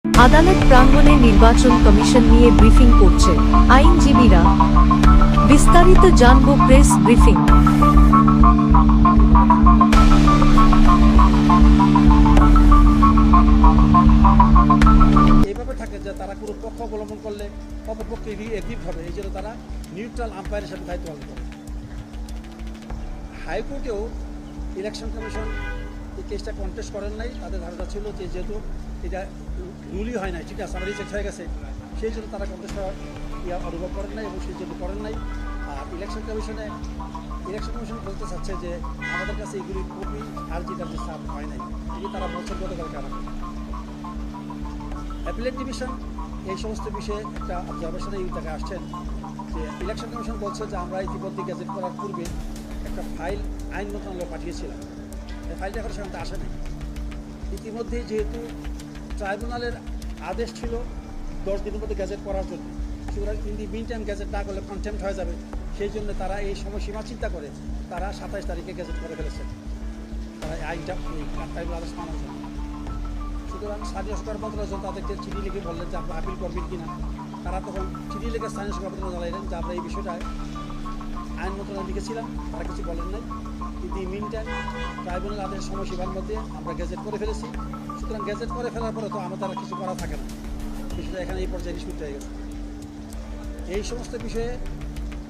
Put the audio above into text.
আদালত প্রাঙ্গণে নির্বাচন কমিশন নিয়ে ব্রিফিং করছে আইনজীবীরা। বিস্তারিত জানব প্রেস ব্রিফিং। এইভাবে থাকে যে তারা কোনো পক্ষ অবলম্বন করলে অপরপক্ষে এগ্রিভ হবে, এই জন্য তারা নিউট্রাল আম্পায়ার হিসেবে দায়িত্ব পালন করে। হাইকোর্টেও ইলেকশন কমিশন এই কেসটা কন্টেস্ট করেন নাই। তাদের ধারণা ছিল যে যেহেতু এটা রুলই হয় নাই, ঠিক আছে, আমার রিজেক্ট হয়ে গেছে, সেই জন্য তারা কন্টেস্ট অনুভব করেন নাই এবং সেই জন্য করেন নাই। আর ইলেকশন কমিশন বলতে চাচ্ছে যে আমাদের কাছে এগুলি কপি আর যেটা যে সার্ভ হয় নাই, এটি তারা বলছেন গতকাল কারণ। অ্যাপিলেট ডিভিশন এই সমস্ত বিষয়ে একটা অবজারভেশনে এই জায়গায় আসছেন যে ইলেকশন কমিশন বলছে যে আমরা ইতিমধ্যে গেজেট করার পূর্বে একটা ফাইল আইন মন্ত্রণালয়ে পাঠিয়েছিলাম। এই ফাইলটা এখন সেখানে আসে নাই। ইতিমধ্যে যেহেতু ট্রাইব্যুনালের আদেশ ছিল 10 দিনের মধ্যে গ্যাজেট করার জন্য, সুতরাং ইন মিন টাইম গ্যাজেট না করলে কন্টেম্প্ট হয়ে যাবে, সেই জন্য তারা এই সময়সীমা চিন্তা করে তারা 27 তারিখে গ্যাজেট করে ফেলেছে, তারা এই আইনটা ট্রাইব্যুনাল আদেশ মানার জন্য। সুতরাং স্থানীয় সরকার মন্ত্রণালয় তাদেরকে চিঠি লিখে বললেন যে আপনারা আপিল করবেন কিনা। তারা তখন চিঠি লিখে স্থানীয় সরকার মন্ত্রণালয় জানাইলেন যে আমরা এই বিষয়টায় আইন মন্ত্রণালয় লিখেছিলাম, তারা কিছু বলেন নাই। কিন্তু মিন টাইম ট্রাইব্যুনাল আদেশের সময়সীমার মধ্যে আমরা গ্যাজেট করে ফেলেছি। সুতরাং গ্যাজেট করে ফেলার পরে তো আমাদের আর কিছু করা থাকে না, বিষয়টা এখানে এই পর্যায়ে নিষ্পত্তি হয়ে গেছে। এই সমস্ত বিষয়ে